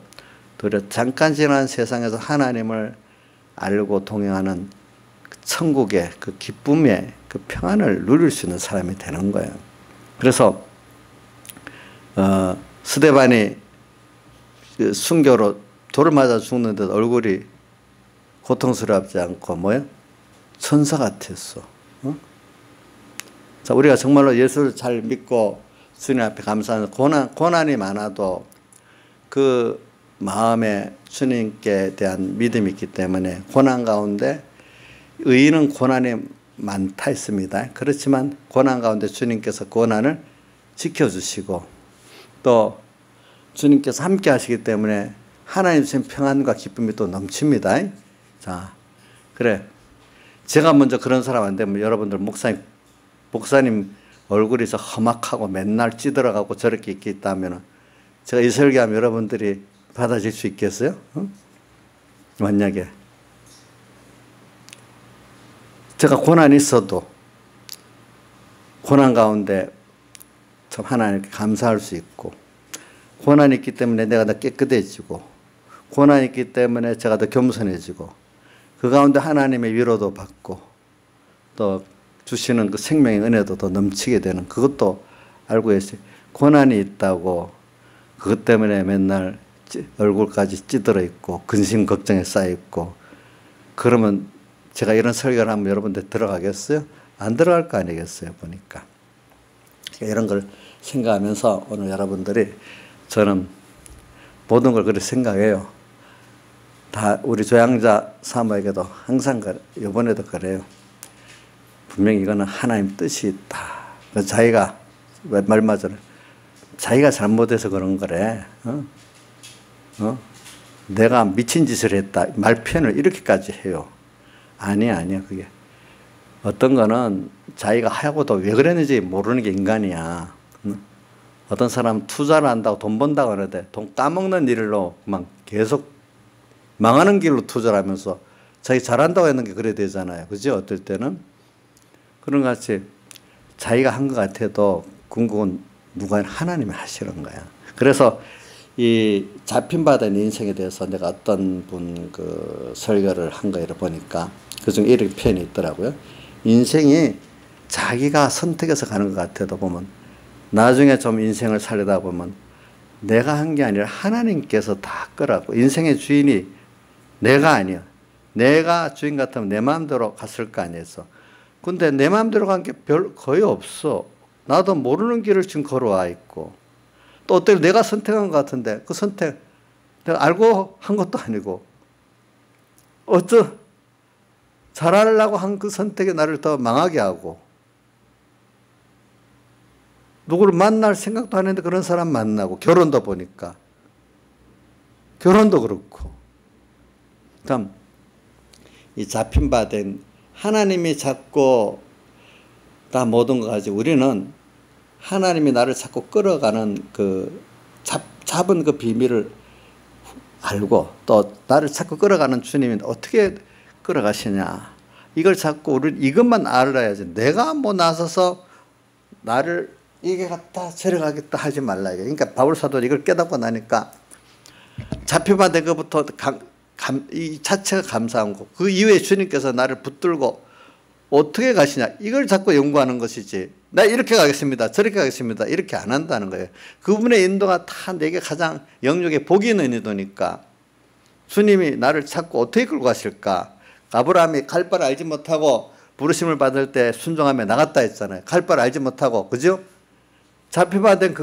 도리어 잠깐 지난 세상에서 하나님을 알고 동행하는 그 천국의 그 기쁨의 그 평안을 누릴 수 있는 사람이 되는 거예요. 그래서 스데반이 그 순교로 돌을 맞아 죽는데도 얼굴이 고통스럽지 않고 뭐야? 천사 같았어. 어? 자, 우리가 정말로 예수를 잘 믿고 주님 앞에 감사하는 고난이 많아도 그 마음에 주님께 대한 믿음이 있기 때문에 고난 가운데 의인은 고난이 많다 했습니다. 그렇지만 고난 가운데 주님께서 고난을 지켜주시고 또 주님께서 함께 하시기 때문에 하나님 주신 평안과 기쁨이 또 넘칩니다. 자, 그래. 제가 먼저 그런 사람 안 되면 여러분들 목사님 얼굴이 험악하고 맨날 찌들어가고 저렇게 있다면 제가 이 설교하면 여러분들이 받아줄 수 있겠어요? 응? 만약에 제가 고난이 있어도 고난 가운데 참 하나님께 감사할 수 있고 고난이 있기 때문에 내가 더 깨끗해지고 고난이 있기 때문에 제가 더 겸손해지고 그 가운데 하나님의 위로도 받고 또 주시는 그 생명의 은혜도 더 넘치게 되는 그것도 알고 계세요. 고난이 있다고 그것 때문에 맨날 얼굴까지 찌들어 있고 근심 걱정에 쌓여 있고 그러면 제가 이런 설교를 하면 여러분들 들어가겠어요? 안 들어갈 거 아니겠어요? 보니까 이런 걸 생각하면서 오늘 여러분들이 저는 모든 걸 그렇게 생각해요. 다 우리 조향자 사모에게도 항상 이번에도 그래요. 분명히 이거는 하나님 뜻이 있다. 자기가 말 맞아요. 자기가 잘못해서 그런 거래. 내가 미친 짓을 했다. 말 표현을 이렇게까지 해요. 아니야. 그게. 어떤 거는 자기가 하고도 왜 그랬는지 모르는 게 인간이야. 어떤 사람은 투자를 한다고 돈 번다고 하는데 돈 까먹는 일로 막 계속 망하는 길로 투자를 하면서 자기 잘한다고 했는 게 그래 되잖아요. 그죠? 어떨 때는. 그런 것 같이 자기가 한 것 같아도 궁극은 누가 하나님이 하시는 거야. 그래서 이 잡힌 바 된 인생에 대해서 내가 어떤 분 그 설교를 한 거를 보니까 그중에 이렇게 표현이 있더라고요. 인생이 자기가 선택해서 가는 것 같아도 보면 나중에 좀 인생을 살려다 보면 내가 한 게 아니라 하나님께서 다 끄라고. 인생의 주인이 내가 아니야. 내가 주인 같으면 내 마음대로 갔을 거 아니겠어. 근데 내 마음대로 간 게 거의 없어. 나도 모르는 길을 지금 걸어와 있고 또 어때요? 내가 선택한 것 같은데 그 선택 내가 알고 한 것도 아니고 잘하려고 한 그 선택이 나를 더 망하게 하고 누구를 만날 생각도 안 했는데 그런 사람 만나고 결혼도 보니까 결혼도 그렇고 그다음 이 잡힌 바 된 하나님이 잡고 다 모든 거 가지고 우리는 하나님이 나를 자꾸 끌어가는 그 잡은 그 비밀을 알고 또 나를 자꾸 끌어가는 주님이 어떻게 끌어가시냐 이걸 자꾸 우리 이것만 알아야지. 내가 뭐 나서서 나를 이게 갔다 저리 가겠다 하지 말라. 그러니까 바울 사도는 이걸 깨닫고 나니까 잡혀만 된 것부터 이 자체가 감사한 거. 그 이후에 주님께서 나를 붙들고 어떻게 가시냐 이걸 자꾸 연구하는 것이지. 나 이렇게 가겠습니다. 저렇게 가겠습니다. 이렇게 안 한다는 거예요. 그분의 인도가 다 내게 가장 영역에 복이 있는 인도니까 주님이 나를 자꾸 어떻게 끌고 가실까. 아브라함이 갈 바를 알지 못하고 부르심을 받을 때 순종하며 나갔다 했잖아요. 갈 바를 알지 못하고 그죠? 잡혀받은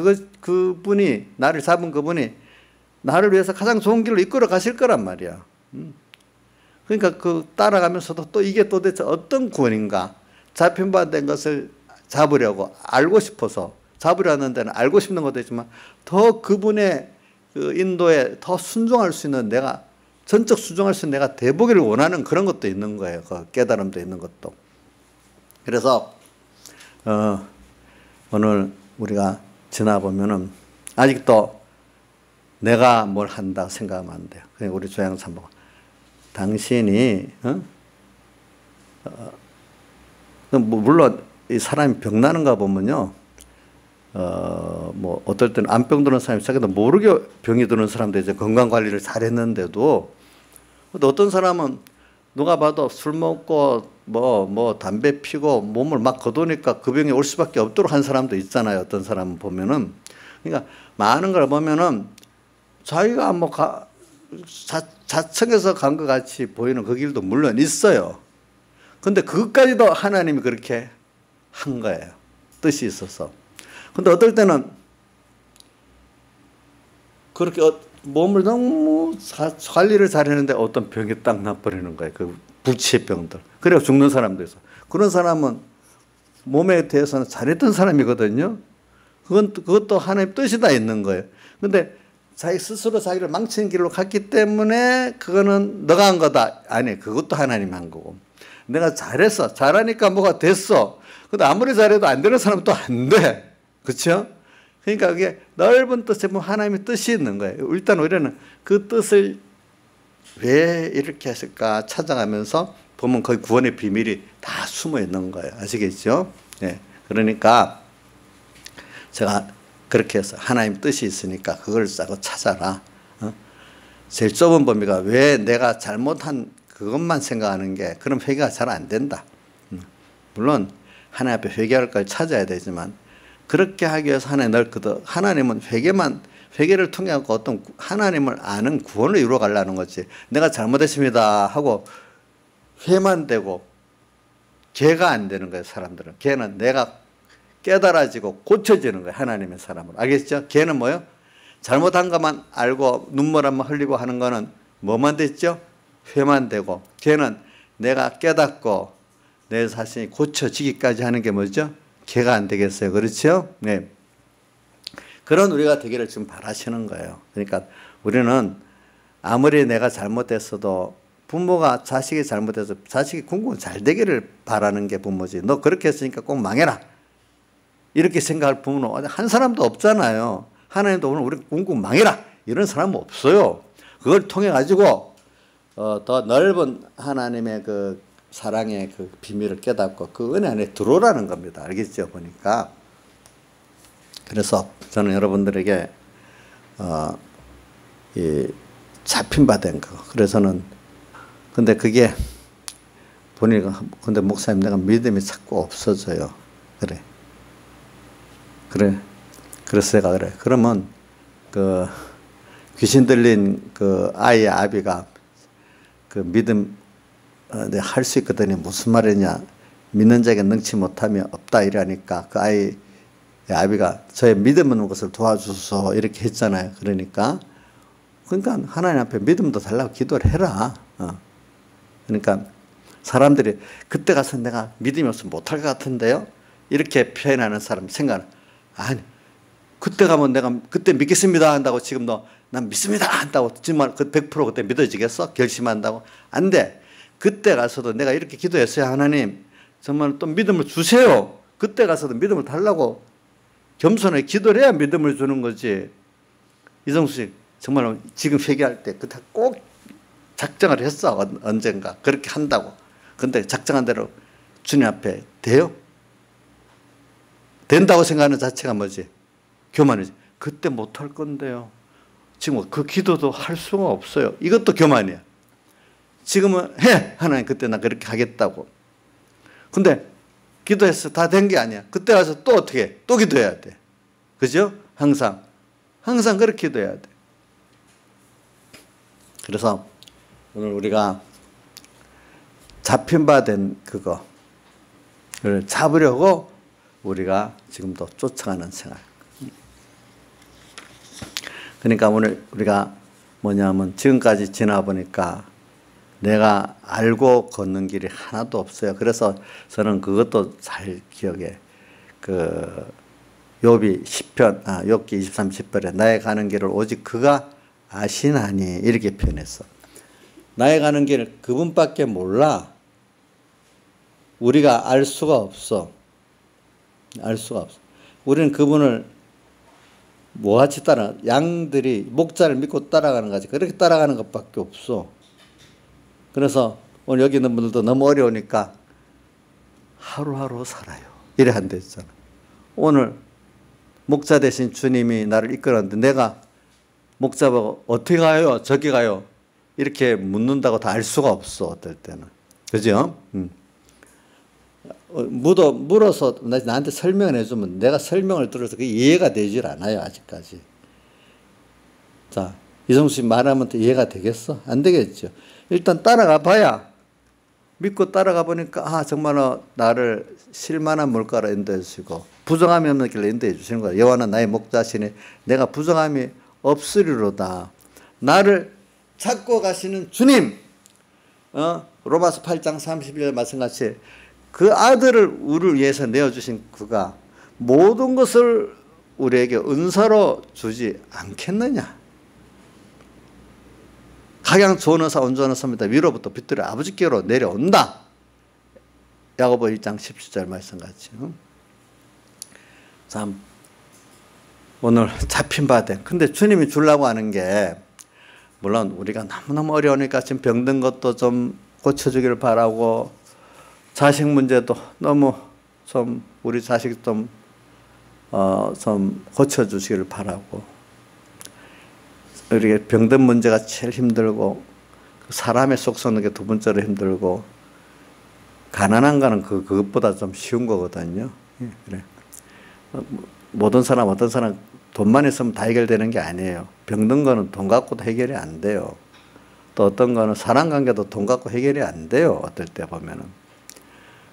그분이, 나를 잡은 그분이 나를 위해서 가장 좋은 길로 이끌어 가실 거란 말이야. 그러니까 그 따라가면서도 또 이게 도대체 어떤 구원인가? 잡혀받은 것을 잡으려고 알고 싶어서, 잡으려는 데는 알고 싶는 것도 있지만 더 그분의 그 인도에 더 순종할 수 있는, 내가 전적 순종할 수 있는 내가 돼보기를 원하는 그런 것도 있는 거예요. 그 깨달음도 있는 것도. 그래서 오늘 우리가 지나보면은 아직도 내가 뭘 한다 생각하면 안 돼요. 그냥 우리 조양사 보고 당신이 물론 이 사람이 병나는 거 보면요, 뭐 어떨 때는 암병 드는 사람이 자기도 모르게 병이 드는 사람도 이제 건강 관리를 잘했는데도, 어떤 사람은 누가 봐도 술 먹고 뭐 담배 피고 몸을 막 거두니까 그 병이 올 수밖에 없도록 한 사람도 있잖아요. 어떤 사람은 보면은. 그러니까 많은 걸 보면은 자기가 뭐 자청해서 간 것 같이 보이는 그 길도 물론 있어요. 근데 그것까지도 하나님이 그렇게 한 거예요. 뜻이 있어서. 근데 어떨 때는 그렇게 몸을 너무 관리를 잘했는데 어떤 병이 딱 나버리는 거예요. 그 부치의 병들. 그래서 죽는 사람도 있어. 그런 사람은 몸에 대해서는 잘했던 사람이거든요. 그것도 하나님 뜻이 다 있는 거예요. 근데 자기 스스로 자기를 망치는 길로 갔기 때문에 그거는 너가 한 거다. 아니, 그것도 하나님 한 거고. 내가 잘했어. 잘하니까 뭐가 됐어. 근데 아무리 잘해도 안 되는 사람은 또 안 돼. 그렇죠? 그러니까 그게 넓은 뜻에 보면 하나님의 뜻이 있는 거예요. 일단 우리는 그 뜻을 왜 이렇게 했을까 찾아가면서 보면 거기 구원의 비밀이 다 숨어 있는 거예요. 아시겠죠? 네. 그러니까 제가 그렇게 해서 하나님 뜻이 있으니까 그걸 싸고 찾아라. 제일 좁은 범위가 왜 내가 잘못한 그것만 생각하는 게, 그럼 회개가 잘 안 된다. 물론 하나님 앞에 회개할 걸 찾아야 되지만, 그렇게 하기 위해서 하나님 넓거든. 하나님은 회개를 통해 어떤 하나님을 아는 구원을 이루어 가려는 거지. 내가 잘못했습니다 하고 회만 되고 개가 안 되는 거예요. 사람들은. 개는 내가 깨달아지고 고쳐지는 거예요. 하나님의 사람으로. 알겠죠? 개는 뭐예요? 잘못한 것만 알고 눈물 한번 흘리고 하는 거는 뭐만 됐죠? 회만 되고, 개는 내가 깨닫고 내 자신이 고쳐지기까지 하는 게 뭐죠? 개가 안 되겠어요. 그렇죠? 네. 그런 우리가 되기를 지금 바라시는 거예요. 그러니까 우리는 아무리 내가 잘못했어도 부모가 자식이 잘못해서 자식이 공부가 잘 되기를 바라는 게 부모지. 너 그렇게 했으니까 꼭 망해라. 이렇게 생각할 부모는 한 사람도 없잖아요. 하나님도 오늘 우리 공부 망해라. 이런 사람은 없어요. 그걸 통해 가지고 더 넓은 하나님의 그 사랑의 그 비밀을 깨닫고 그 은혜 안에 들어오라는 겁니다. 알겠죠? 보니까. 그래서 저는 여러분들에게 이 잡힌 바 된 거. 그래서는 근데 그게 보니까 근데 목사님 내가 믿음이 자꾸 없어져요. 그래. 그래서 내가 그래. 그러면 그 귀신 들린 그 아이의 아비가 그 믿음 할 수 있거든요. 무슨 말이냐. 믿는 자에게 능치 못함이 없다 이러니까 그 아이의 아비가 저의 믿음 없는 것을 도와주소서 이렇게 했잖아요. 그러니까 하나님 앞에 믿음도 달라고 기도를 해라. 그러니까 사람들이 그때 가서 내가 믿음이 없으면 못할 것 같은데요. 이렇게 표현하는 사람 생각은 아니 그때 가면 내가 그때 믿겠습니다 한다고 지금 난 믿습니다 한다고 정말 그 100% 그때 믿어지겠어? 결심한다고? 안 돼. 그때 가서도 내가 이렇게 기도했어요. 하나님 정말 또 믿음을 주세요. 그때 가서도 믿음을 달라고 겸손하게 기도를 해야 믿음을 주는 거지. 이성수 씨 정말 지금 회개할 때 그때 꼭 작정을 했어. 언젠가 그렇게 한다고. 근데 작정한 대로 주님 앞에 돼요? 된다고 생각하는 자체가 뭐지? 교만이지. 그때 못할 건데요. 지금 그 기도도 할 수가 없어요. 이것도 교만이야. 지금은 해! 하나님 그때 나 그렇게 하겠다고. 근데 기도해서 다 된 게 아니야. 그때 가서 또 어떻게 해? 또 기도해야 돼. 그죠? 항상 그렇게 기도해야 돼. 그래서 오늘 우리가 잡힌 바 된 그거를 잡으려고 우리가 지금도 쫓아가는 생활. 그러니까 오늘 우리가 뭐냐면 지금까지 지나보니까 내가 알고 걷는 길이 하나도 없어요. 그래서 저는 그것도 잘 기억해. 욥기 23, 10절에 나의 가는 길을 오직 그가 아시나니 이렇게 표현했어. 나의 가는 길 그분밖에 몰라. 우리가 알 수가 없어. 알 수가 없어. 우리는 그분을 뭐같이 따라 양들이 목자를 믿고 따라가는 거지. 그렇게 따라가는 것밖에 없어. 그래서 오늘 여기 있는 분들도 너무 어려우니까 하루하루 살아요. 이래 한다 했잖아. 오늘 목자 대신 주님이 나를 이끌었는데 내가 목자보고 어떻게 가요? 저기 가요? 이렇게 묻는다고 다 알 수가 없어. 어떨 때는. 그죠? 물어서 나한테 설명을 해주면 내가 설명을 들어서 그게 이해가 되질 않아요. 아직까지. 자, 이성수 씨 말하면 또 이해가 되겠어? 안 되겠죠. 일단 따라가 봐야 믿고 따라가 보니까 정말 나를 실만한 물가로 인도해 주시고 부정함이 없는 길로 인도해 주시는 거야. 여호와는 나의 목자시니 내가 부정함이 없으리로다. 나를 찾고 가시는 주님. 로마서 8장 31절 말씀같이 그 아들을 우리를 위해서 내어주신 그가 모든 것을 우리에게 은사로 주지 않겠느냐. 각양 좋은 의사 온전한 선입니다. 위로부터 빛들이 아버지께로 내려온다. 야고보 1장 17절 말씀같이. 참 오늘 잡힌 바 된. 근데 주님이 주려고 하는 게 물론 우리가 너무너무 어려우니까 지금 병든 것도 좀 고쳐주기를 바라고 자식 문제도 너무 좀 우리 자식 좀 고쳐주시기를 바라고 우리 병든 문제가 제일 힘들고 사람의 속 썩는 게 두 번째로 힘들고 가난한 거는 그것보다 좀 쉬운 거거든요. 그래. 모든 사람 어떤 사람 돈만 있으면 다 해결되는 게 아니에요. 병든 거는 돈 갖고도 해결이 안 돼요. 또 어떤 거는 사람 관계도 돈 갖고 해결이 안 돼요. 어떨 때 보면은.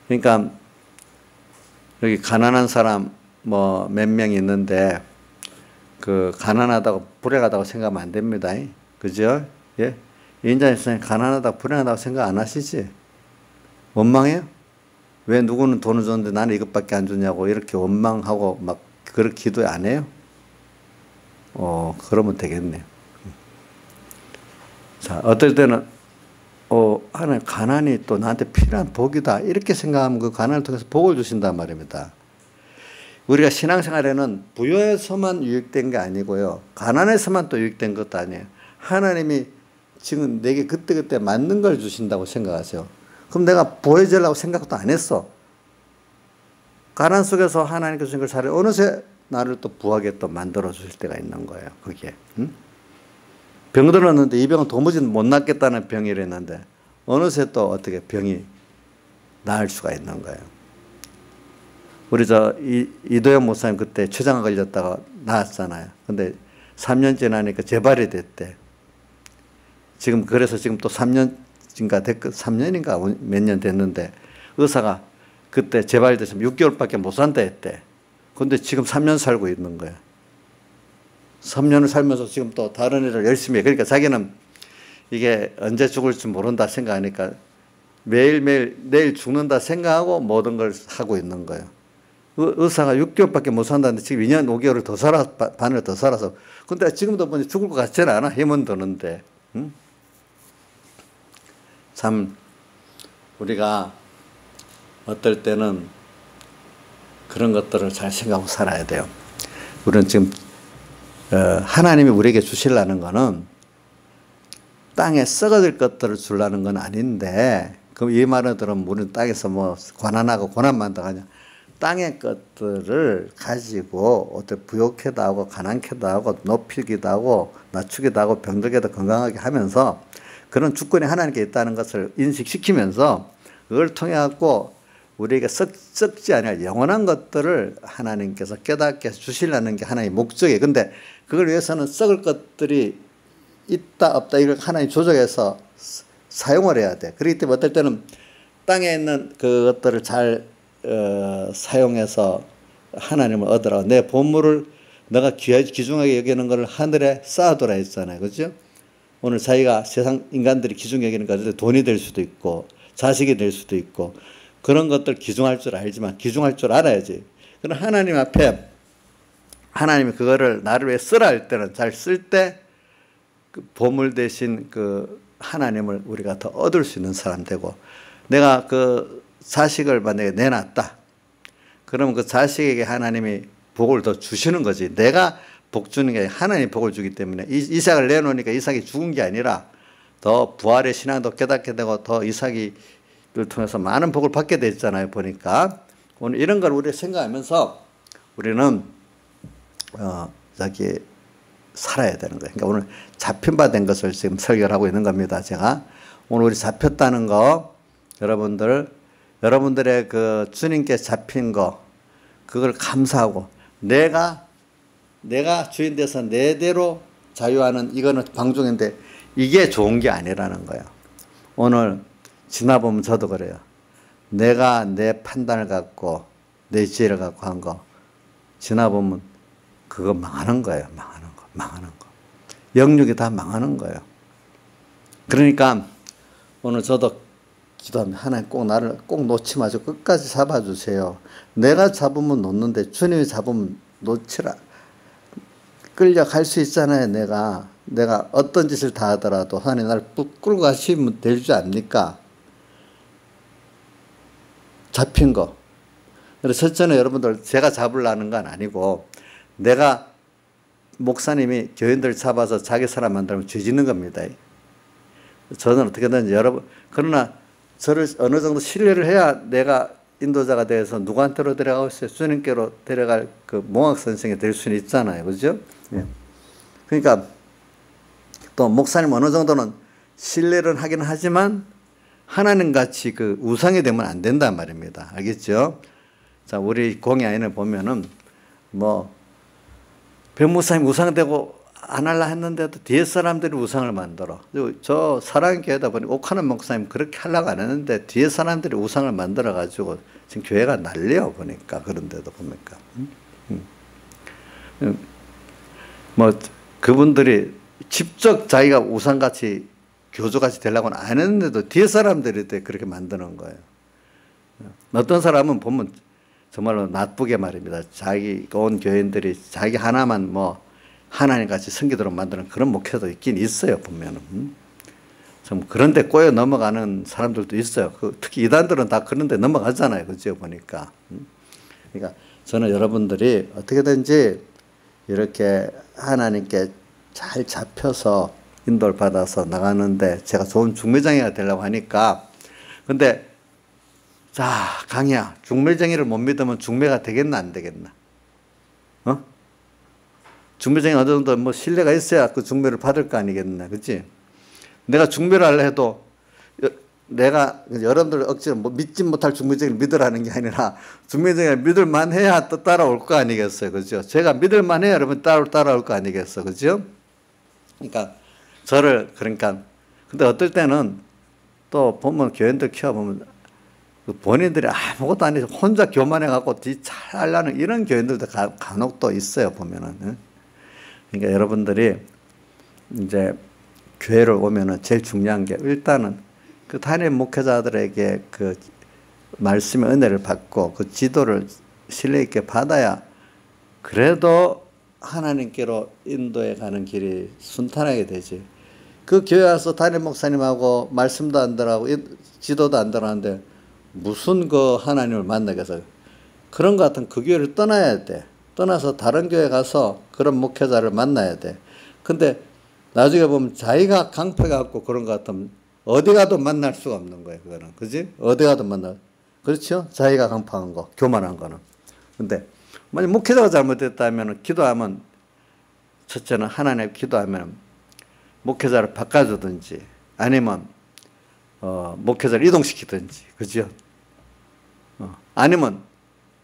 그러니까 여기 가난한 사람 뭐 몇 명 있는데 가난하다고 불행하다고 생각하면 안 됩니다. 그죠? 예? 인자님 가난하다고 불행하다고 생각 안 하시지? 원망해요? 왜 누구는 돈을 줬는데 나는 이것밖에 안 주냐고 이렇게 원망하고 막 그렇게 기도 안 해요? 그러면 되겠네요. 자, 어떨 때는 하나님 가난이 또 나한테 필요한 복이다 이렇게 생각하면 그 가난을 통해서 복을 주신단 말입니다. 우리가 신앙생활에는 부여에서만 유익된 게 아니고요. 가난에서만 또 유익된 것도 아니에요. 하나님이 지금 내게 그때그때 맞는 걸 주신다고 생각하세요. 그럼 내가 부여해주려고 생각도 안 했어. 가난 속에서 하나님께서 주신 걸 잘해. 어느새 나를 또 부하게 또 만들어 주실 때가 있는 거예요. 그게. 응? 병 들었는데 이 병은 도무지 못 낫겠다는 병이랬는데 어느새 또 어떻게 병이 나을 수가 있는 거예요. 우리 이도영 목사님 그때 췌장암 걸렸다가 나았잖아요. 근데 3년 지나니까 재발이 됐대. 그래서 지금 또 3년인가 몇 년 됐는데 의사가 그때 재발됐으면 6개월밖에 못 산다 했대. 근데 지금 3년 살고 있는 거야. 3년을 살면서 지금 또 다른 일을 열심히 해. 그러니까 자기는 이게 언제 죽을지 모른다 생각하니까 매일매일 내일 죽는다 생각하고 모든 걸 하고 있는 거예요. 의사가 6개월밖에 못 산다는데 지금 2년 5개월을 더 반을 더 살아서. 근데 지금도 보니 죽을 것 같지는 않아. 힘은 드는데. 응? 참 우리가 어떨 때는 그런 것들을 잘 생각하고 살아야 돼요. 우리는 지금 하나님이 우리에게 주시려는 거는 땅에 썩어질 것들을 주려는 건 아닌데 그럼 이 말을 들으면 우리는 땅에서 뭐 고난하고 고난만 더 하냐. 땅의 것들을 가지고 어떻게 부욕해도 하고 가난케도 하고 높이기도 하고 낮추기도 하고 병들게도 건강하게 하면서 그런 주권이 하나님께 있다는 것을 인식시키면서 그걸 통해 갖고 우리에게 썩지 않을 영원한 것들을 하나님께서 깨닫게 주시려는 게 하나님의 목적이에요. 근데 그걸 위해서는 썩을 것들이 있다 없다 이걸 하나님 조정해서 사용을 해야 돼. 그렇기 때문에 어떨 때는 땅에 있는 그것들을 잘 사용해서 하나님을 얻으라고 내 보물을 내가 귀중하게 여기는 걸 하늘에 쌓아두라 했잖아요. 그죠? 오늘 자기가 세상 인간들이 귀중하게 여기는 것들 돈이 될 수도 있고 자식이 될 수도 있고 그런 것들 귀중할 줄 알지만 귀중할 줄 알아야지. 그럼 하나님 앞에 하나님이 그거를 나를 위해 쓰라 할 때는 잘 쓸 때 그 보물 대신 그 하나님을 우리가 더 얻을 수 있는 사람 되고 내가 그 자식을 만약에 내놨다. 그러면 그 자식에게 하나님이 복을 더 주시는 거지. 내가 복 주는 게 아니라 하나님이 복을 주기 때문에 이삭을 내놓으니까 이삭이 죽은 게 아니라 더 부활의 신앙도 깨닫게 되고 더 이삭을 통해서 많은 복을 받게 됐잖아요. 보니까 오늘 이런 걸 우리 생각하면서 우리는 저기 살아야 되는 거예요. 그러니까 오늘 잡힌 바 된 것을 지금 설교를 하고 있는 겁니다. 제가 오늘 우리 잡혔다는 거 여러분들의 그 주님께 잡힌 거 그걸 감사하고 내가 주인 돼서 내대로 자유하는 이거는 방종인데 이게 좋은 게 아니라는 거예요. 오늘 지나보면 저도 그래요. 내가 내 판단을 갖고 내 지혜를 갖고 한 거 지나보면 그거 망하는 거예요. 망하는 거. 영육이 다 망하는 거예요. 그러니까 오늘 저도 기도합니다. 하나님 꼭 나를 꼭 놓지 마시고 끝까지 잡아주세요. 내가 잡으면 놓는데 주님이 잡으면 놓치라. 끌려갈 수 있잖아요. 내가 어떤 짓을 다 하더라도 하나님 나를 끌고 가시면 되지 않습니까? 잡힌 거. 그래서 첫째는 여러분들 제가 잡으려는 건 아니고 내가 목사님이 교인들 잡아서 자기 사람 만들면 죄 짓는 겁니다. 저는 어떻게든 그러나 저를 어느 정도 신뢰를 해야 내가 인도자가 돼서 누구한테로 데려가고 있어요? 주님께로 데려갈 그 몽학 선생이 될 수는 있잖아요. 그죠? 예. 그러니까 또 목사님 어느 정도는 신뢰를 하긴 하지만 하나님 같이 그 우상이 되면 안 된단 말입니다. 알겠죠? 자, 우리 공야인을 보면은 변목사님 우상되고 안 할라 했는데도 뒤에 사람들이 우상을 만들어. 저 사랑교회다 보니 옥하는 목사님 그렇게 하려고 안 했는데 뒤에 사람들이 우상을 만들어가지고 지금 교회가 난리야 보니까 그런데도 보니까. 그분들이 직접 자기가 우상같이 교주같이 되려고는 안 했는데도 뒤에 사람들이 그렇게 만드는 거예요. 어떤 사람은 보면 정말로 나쁘게 말입니다. 자기 온 교인들이 자기 하나만 하나님같이 섬기도록 만드는 그런 목회도 있긴 있어요. 보면은. 좀 그런데 꼬여 넘어가는 사람들도 있어요. 특히 이단들은 다 그런데 넘어가잖아요. 그죠? 보니까. 그러니까 저는 여러분들이 어떻게든지 이렇게 하나님께 잘 잡혀서 인도를 받아서 나가는데 제가 좋은 중매장이가 되려고 하니까 근데 자, 강희야, 중매쟁이를 못 믿으면 중매가 되겠나 안 되겠나? 중매쟁이 어느 정도 신뢰가 있어야 그 중매를 받을 거 아니겠나, 그렇지? 내가 중매를 하려 해도 내가 여러분들 억지로 믿지 못할 중매쟁이를 믿으라는 게 아니라 중매쟁이를 믿을 만해야 또 따라올 거 아니겠어요, 그렇죠? 제가 믿을 만해야 여러분 따라올 거 아니겠어, 그렇죠? 그러니까 근데 어떨 때는 또 보면 교인들 키워보면 본인들이 아무것도 아니고 혼자 교만해갖고 잘 하려는 이런 교인들도 간혹 또 있어요, 보면은. 그러니까 여러분들이 이제 교회를 오면은 제일 중요한 게 일단은 그 담임 목회자들에게 그 말씀의 은혜를 받고 그 지도를 신뢰 있게 받아야 그래도 하나님께로 인도해 가는 길이 순탄하게 되지. 그 교회 와서 담임 목사님하고 말씀도 안 들어가고 지도도 안 들어가는데 무슨 그 하나님을 만나겠어요. 그런 것 같은 그 교회를 떠나야 돼. 떠나서 다른 교회 가서 그런 목회자를 만나야 돼. 근데 나중에 보면 자기가 강패 갖고 그런 것 같으면 어디 가도 만날 수가 없는 거예요. 그거는. 그지? 어디 가도 그렇죠? 자기가 강팍한 거, 교만한 거는. 근데 만약 목회자가 잘못됐다면 기도하면 첫째는 하나님 기도하면 목회자를 바꿔주든지 아니면 목회자를 이동시키든지, 그죠? 아니면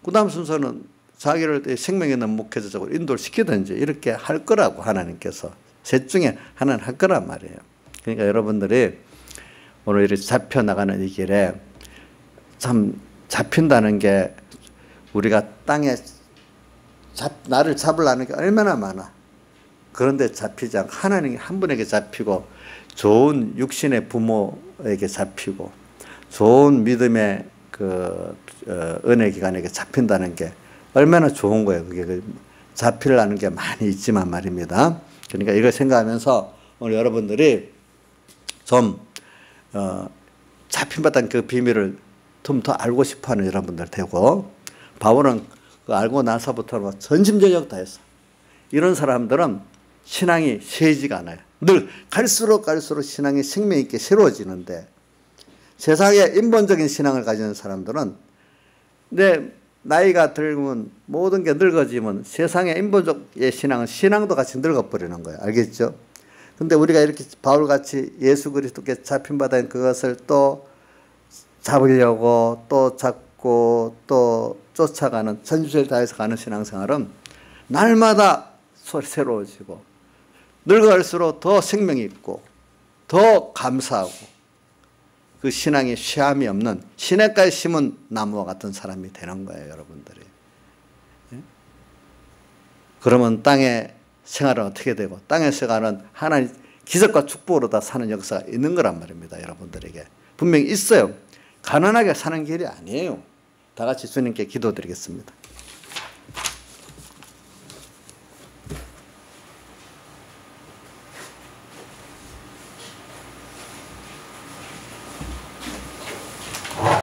그 다음 순서는 자기를 생명 있는 목회자적으로 인도를 시키든지 이렇게 할 거라고 하나님께서 셋 중에 하나는 할 거란 말이에요. 그러니까 여러분들이 오늘 이렇게 잡혀나가는 이 길에 참 잡힌다는 게 우리가 땅에 나를 잡으려는 게 얼마나 많아. 그런데 잡히지 않고 하나님 한 분에게 잡히고 좋은 육신의 부모에게 잡히고 좋은 믿음의 은혜 기관에게 잡힌다는 게 얼마나 좋은 거예요. 그게 잡히려는 게 많이 있지만 말입니다. 그러니까 이걸 생각하면서 오늘 여러분들이 좀 잡힌받은 그 비밀을 좀 더 알고 싶어하는 여러분들 되고, 바울은 그 알고 나서부터 전심전력 다했어. 이런 사람들은 신앙이 세지가 않아요. 늘 갈수록 신앙이 생명 있게 새로워지는데, 세상에 인본적인 신앙을 가지는 사람들은 내 나이가 들면 모든 게 늙어지면 세상의 인본적의 신앙도 같이 늙어버리는 거예요. 알겠죠? 근데 우리가 이렇게 바울같이 예수 그리스도께 잡힌받은 그것을 또 잡으려고 또 잡고 또 쫓아가는, 전주를 다해서 가는 신앙생활은 날마다 새로워지고 늙어갈수록 더 생명이 있고 더 감사하고 그 신앙에 쇠함이 없는 시냇가에 심은 나무와 같은 사람이 되는 거예요, 여러분들이. 그러면 땅의 생활은 어떻게 되고, 땅의 생활은 하나님 기적과 축복으로 다 사는 역사가 있는 거란 말입니다, 여러분들에게. 분명히 있어요. 가난하게 사는 길이 아니에요. 다 같이 주님께 기도드리겠습니다.